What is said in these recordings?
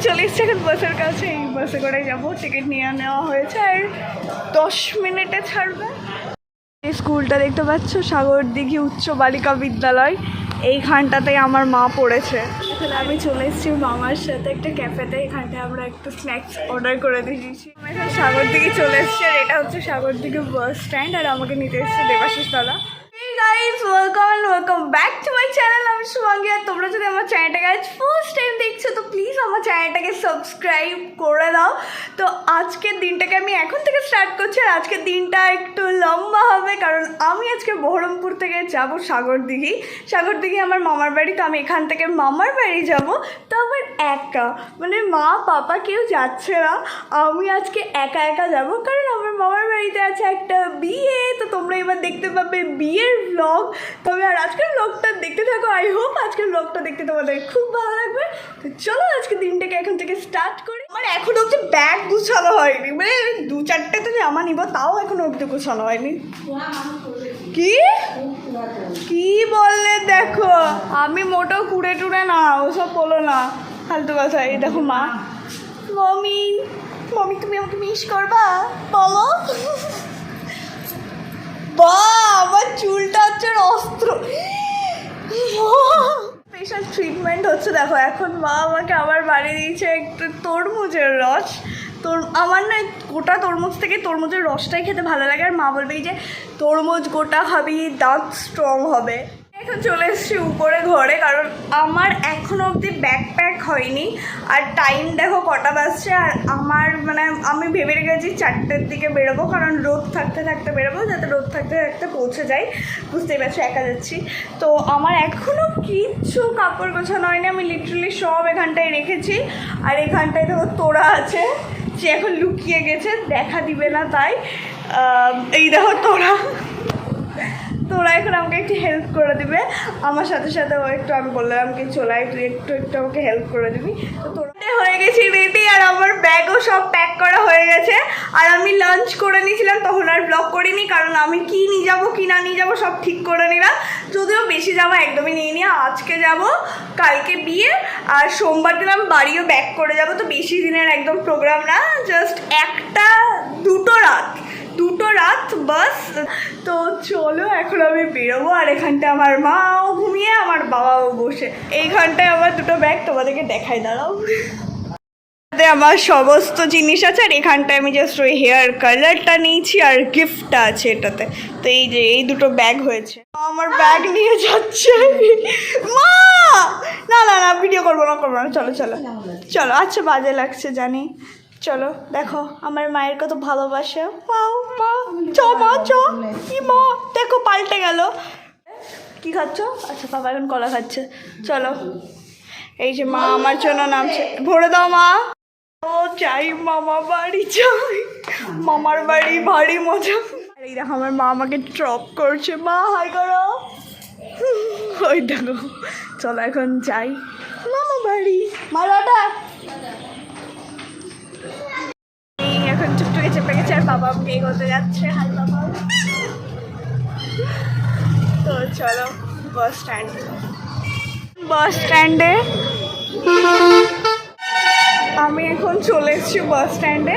চলে এসেছি এখন বাসের কাছে। এই বাসে করে যাবো, টিকিট নিয়ে নেওয়া হয়েছে আর 10 মিনিটে ছাড়বে। এই স্কুলটা দেখতে পাচ্ছ, সাগরদিঘি উচ্চ বালিকা বিদ্যালয়, এইখানটাতেই আমার মা পড়েছে। তাহলে আমি চলে এসেছি মামার সাথে একটা ক্যাফেতে, এখানটায় আমরা একটু স্ন্যাক্স অর্ডার করে দিয়েছি। আমি এখন সাগরদিঘি চলে এসেছি আর এটা হচ্ছে সাগরদিঘি বাস স্ট্যান্ড আর আমাকে নিতে এসেছে দেবাশিস দাদা। Hey guys, welcome back to my channel. আমি শুভাঙ্গী আর তোমরা যদি আমার চ্যানেলটাকে আজ ফার্স্ট টাইম দেখছো তো প্লিজ আমার চ্যানেলটাকে সাবস্ক্রাইব করে দাও। তো আজকের দিনটাকে আমি এখন থেকে স্টার্ট করছি আর আজকের দিনটা একটু লম্বা হবে কারণ আমি আজকে বহরমপুর থেকে যাব সাগরদিঘি। সাগরদিঘি আমার মামার বাড়ি, তো আমি এখান থেকে মামার বাড়ি যাব, তো আবার একা, মানে মা পাপা কেউ যাচ্ছে না, আমি আজকে একা একা যাব কারণ আমার মামার বাড়িতে আছে একটা বিয়ে। তো তোমরা এবার দেখতে পাবে বিয়ের ব্লগ। তবে আর আজকের ব্লগটা দেখতে থাকো, আই হোপ আজকের ব্লগটা দেখতে তোমাদের খুব ভালো লাগবে। তো চলো আজকে দিনটাকে এখন থেকে স্টার্ট করি। আমার এখন অবধি ব্যাগ গুছানো হয়নি, মানে 2-4টে তো জামা নিব, তাও এখন অবধি গুছানো হয়নি। কি কি বললে? দেখো আমি মোটেও কুড়ে টুড়ে না, ওসব বলো না, ফালতু কথা। এই দেখো মা, মমি মমি তুমি আমাকে মিস করবা বলো? বা আমার চুলটা হচ্ছে অস্ত্র, স্পেশাল ট্রিটমেন্ট হচ্ছে। দেখো এখন মা আমাকে আবার বাড়ি দিয়েছে একটু তরমুজের রস। আমার না গোটা তরমুজ থেকে তরমুজের রসটাই খেতে ভালো লাগে, আর মা বলবে যে তরমুজ গোটা খাবি দাঁত স্ট্রং হবে। এখন চলে এসেছি উপরে ঘরে কারণ আমার এখনও অবধি ব্যাকপ্যাক হয়নি আর টাইম দেখো কটা বাজছে। আর আমার মানে আমি ভেবে রেখেছি 4টের দিকে বেরোবো কারণ রোদ থাকতে থাকতে বেরোবো, যাতে রোদ থাকতে থাকতে পৌঁছে যাই। বুঝতেই পারছো একা যাচ্ছি, তো আমার এখনও কিচ্ছু কাপড় গোছানো হয়নি। আমি লিটারালি সব এখানটায় রেখেছি আর এখানটায় দেখো তোড়া আছে, সে এখন লুকিয়ে গেছে, দেখা দিবে না তাই। এই দেখো তোরা এখন আমাকে একটু হেল্প করে দিবে আমার সাথে সাথে। ও একটু, আমি বললাম কি চলাই তুই একটু আমাকে হেল্প করে দিবি। তো তোরা হয়ে গেছি রেডি আর আমার ব্যাগও সব প্যাক করা হয়ে গেছে। আর আমি লাঞ্চ করে নিয়েছিলাম, তখন আর ব্লগ করিনি কারণ আমি কি নিয়ে যাবো কি না নিয়ে যাবো সব ঠিক করে নিলাম। যদিও বেশি জামা একদমই নিয়ে নিয়ে আজকে যাব, কালকে বিয়ে আর সোমবার দিন আমি বাড়িও ব্যাক করে যাব। তো বেশি দিনের একদম প্রোগ্রাম না, জাস্ট 2টো রাত বাস। তো চলো এখন আমি বেরোবো আর এখানটায় আমার মাও ঘুমিয়ে আমার বাবাও বসে। এইখানটায় আমার 2টো ব্যাগ তোমাদেরকে দেখাই, দাঁড়াও। আমার সমস্ত জিনিস আছে আর এখানটায় আমি জাস্ট ওই হেয়ার কালারটা নিয়েছি আর গিফটটা আছে এটাতে। তো এই যে এই 2টো ব্যাগ হয়েছে, আমার ব্যাগ নিয়ে যাচ্ছে মা। না না না ভিডিও করবো না চলো চলো চলো। আচ্ছা বাজে লাগছে জানি, চলো দেখো আমার মায়ের কত ভালোবাসে। মাও মা চ মা চ, কি মা দেখো পাল্টে গেল। কি খাচ্ছ? আচ্ছা বাবা এখন কলা খাচ্ছে। চলো এই যে মা আমার জন্য নামছে, ভরে দাও মা। ও চাই মামা বাড়ি, চাই মামার বাড়ি, ভারী মজা। আর এই দেখো আমার মা আমাকে ড্রপ করছে, মা হাই করো। ওই দেখো চলো এখন যাই মামা বাড়ি। মালাটা এখন চুপটুকে চেপে গেছে আর বাবা আমাকে এগোতে যাচ্ছে। হাই বাবা। তো চলো বাস স্ট্যান্ডে আমি এখন চলে এসেছি বাস স্ট্যান্ডে।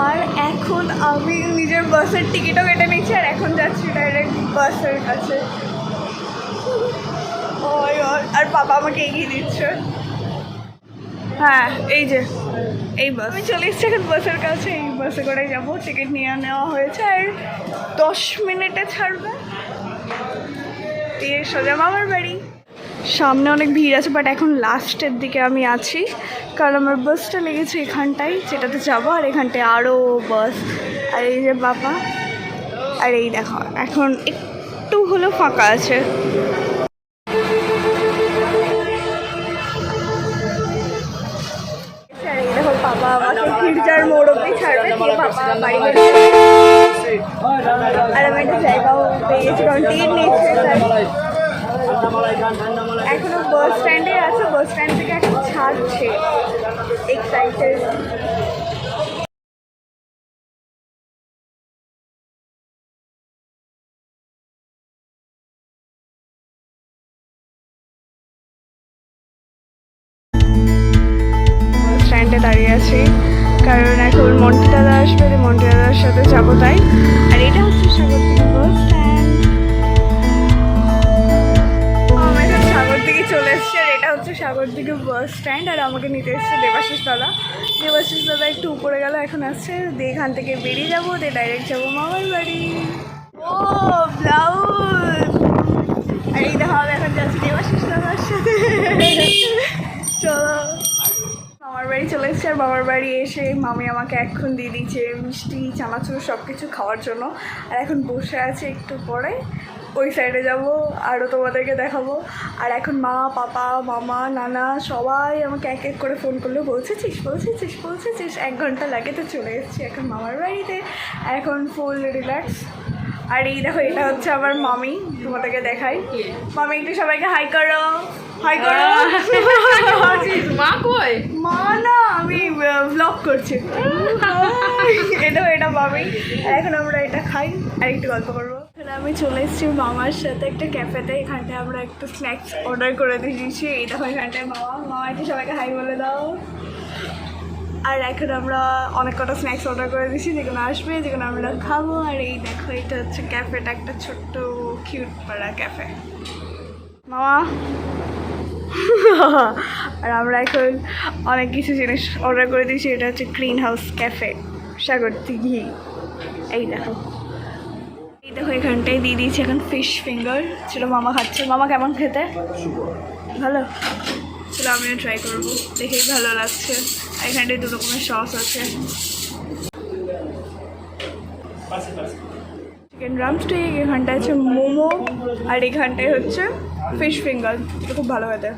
আর এখন আমি নিজের বাসের টিকিটও কেটে নিচ্ছি আর এখন যাচ্ছি ডাইরেক্ট বাসের কাছে। আর বাবা আমাকে এগিয়ে দিচ্ছে। হ্যাঁ এই যে এই বাস, আমি চলে এসেছি এখন বাসের কাছে। এই বাসে করে যাবো, টিকিট নিয়ে নেওয়া হয়েছে আর 10 মিনিটে ছাড়বে, দিয়ে সোজা মামার বাড়ি। সামনে অনেক ভিড় আছে বাট এখন লাস্টের দিকে আমি আছি কারণ আমার বাসটা লেগেছে এখানটায় যেটাতে যাবো, আর এখানটায় আরও বাস। আর এই যে বাবা, আর এই দেখো এখন একটু হলেও ফাঁকা আছে। বাবা আমাকে গির্জার মোড় অব্দি ছাড়বে, দিয়ে বাবা বাড়ি বেরিয়ে। আর আমি একটা জায়গাও পেয়ে গেছি কারণ টিকিট নিচ্ছে। এখনো বাস স্ট্যান্ডে আছে, বাস স্ট্যান্ড থেকে এখন ছাড়ছে এক্সাইটেড। দাঁড়িয়ে আছি, কারণ এখন মন্টি দাদা আসবে, মন্টি দাদার সাথে যাবো তাই। আর এটা হচ্ছে সাগরদিঘি বাস স্ট্যান্ড। আমি এখন সাগরদিঘি চলে এসেছি, আর এটা হচ্ছে সাগরদিঘি বাস স্ট্যান্ড। আর আমাকে নিতে এসেছে দেবাশিস দাদা। দেবাশিস দাদা একটু উপরে গেল, এখন আসছে। দিয়ে এখান থেকে বেরিয়ে যাবো, দিয়ে ডাইরেক্ট যাবো মামার বাড়ি। ও ব্লাউজ! আর এই দেখা হবে, এখন যাচ্ছি দেবাশিস দাদার সাথে। চলো, মামার বাড়ি চলে এসেছি। আর মামার বাড়ি এসে মামি আমাকে এখন দিয়ে দিচ্ছে মিষ্টি, চানাচুর সব কিছু খাওয়ার জন্য। আর এখন বসে আছে, একটু পরে ওই সাইডে যাব, আরও তোমাদেরকে দেখাবো। আর এখন মা, পাপা, মামা, নানা সবাই আমাকে এক এক করে ফোন করলো, পৌঁছেছিস 1 ঘন্টা লাগে, তো চলে এসেছি এখন মামার বাড়িতে। এখন ফুল রিল্যাক্স। আর এই দেখো, এটা হচ্ছে আমার মামি, তোমাদেরকে দেখাই। মামি একটু সবাইকে হাই করো, হাই করো। মা কই? মা না, আমি ব্লগ করছি। এটা মামি। আর এখন আমরা এটা খাই আর একটু গল্প করবো। আমি চলে এসেছি মামার সাথে একটা ক্যাফেতে। এখানটায় আমরা একটু স্ন্যাক্স অর্ডার করে দিয়েছি। এই দেখো, এখানটায় মামা একটু সবাইকে হাই বলে দাও। আর এখন আমরা অনেক কটা স্ন্যাক্স অর্ডার করে দিয়েছি, যেগুলো আসবে, যেগুলো আমরা খাবো। আর এই দেখো, এটা হচ্ছে ক্যাফেটা, একটা ছোট্ট কিউট পাড়া ক্যাফে। মামা আর আমরা এখন অনেক কিছু জিনিস অর্ডার করে দিয়েছি। এটা হচ্ছে গ্রিন হাউস ক্যাফে, সাগরদিঘি। এই দেখো, এখানটায় দিয়ে দিয়েছি এখন ফিশ ফিঙ্গার। ছিল মামা খাচ্ছে। মামা কেমন খেতে? ভালো। চলো আমিও ট্রাই করবো, দেখেই ভালো লাগছে। আর এখানটায় 2 রকমের সস আছে। চিকেন ড্রামস্টিক, এখানটায় আছে মোমো, আর এখানটায় হচ্ছে ফিশ ফিঙ্গার। এটা খুব ভালো খেতে।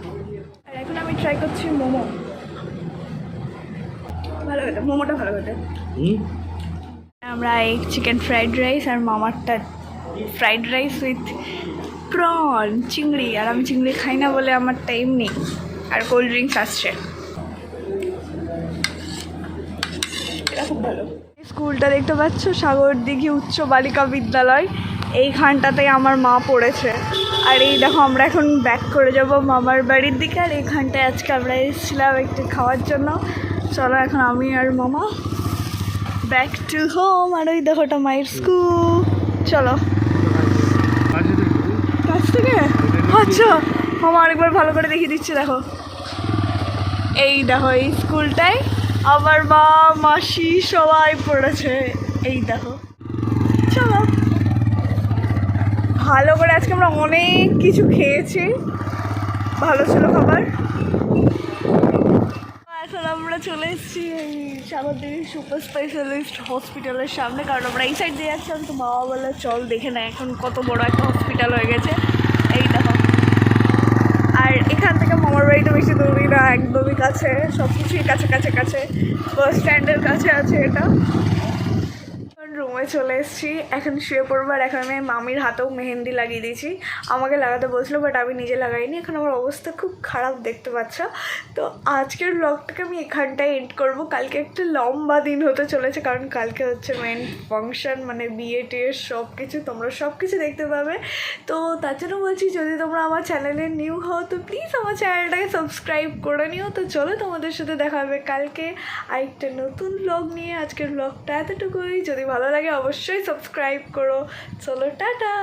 আর এখন আমি ট্রাই করছি মোমো। ভালো খেতে, মোমোটা ভালো খেতে। আমরা এই চিকেন ফ্রাইড রাইস, আর মামারটা ফ্রাইড রাইস উইথ প্রন, চিংড়ি। আর আমি চিংড়ি খাই না বলে আমার টাইম নেই। আর কোল্ড ড্রিঙ্কস আসছে। এটা খুব ভালো। স্কুলটা দেখতে পাচ্ছ, সাগরদিঘি উচ্চ বালিকা বিদ্যালয়। এইখানটাতেই আমার মা পড়েছে। আর এই দেখো, আমরা এখন ব্যাক করে যাব মামার বাড়ির দিকে। আর এইখানটায় আজকে আমরা এসেছিলাম একটু খাওয়ার জন্য। চলো এখন আমি আর মামা ব্যাক টু হোম। আর ওই দেখো, ওটা মায়ের স্কুল। চলো, কাছ থেকে। আচ্ছা, মামা আরেকবার ভালো করে দেখিয়ে দিচ্ছে। দেখো, এই দেখো, এই স্কুলটায় আমার মা, মাসি সবাই পড়েছে। এই দেখো, চলো। ভালো করে আজকে আমরা অনেক কিছু খেয়েছি, ভালো ছিল খাবার। এখন আমরা চলে এসেছি এই সাগরদিঘি সুপার স্পেশালিস্ট হসপিটালের সামনে, কারণ আমরা এই সাইড দিয়ে যাচ্ছিলাম। তো বাবা বলে চল দেখে না, এখন কত বড় একটা হসপিটাল হয়ে গেছে। এই দেখো, আর এখান থেকে মামার বাড়িতে বেশি দূরই না, একদমই কাছে, সব কিছুই কাছে কাছে কাছে। বাস স্ট্যান্ডের কাছে আছে এটা। রুমে চলে এসেছি, এখন শুয়ে পড়বো। আর এখন আমি মামির হাতেও মেহেন্দি লাগিয়ে দিয়েছি। আমাকে লাগাতে বলছিল, বাট আমি নিজে লাগাইনি। এখন আমার অবস্থা খুব খারাপ, দেখতে পাচ্ছ। তো আজকের ব্লগটাকে আমি এখানটায় এন্ড করবো। কালকে একটা লম্বা দিন হতে চলেছে, কারণ কালকে হচ্ছে মেন ফাংশন, মানে বিয়ে টিয়ে সব কিছু, তোমরা সব কিছু দেখতে পাবে। তো তার জন্য বলছি, যদি তোমরা আমার চ্যানেলে নিউ হও তো প্লিজ আমার চ্যানেলটাকে সাবস্ক্রাইব করে নিও। তো চলো, তোমাদের সাথে দেখা হবে কালকে আরেকটা নতুন ব্লগ নিয়ে। আজকের ব্লগটা এতটুকুই। যদি ভালো লাগে অবশ্যই সাবস্ক্রাইব করো। চলো, টাটা।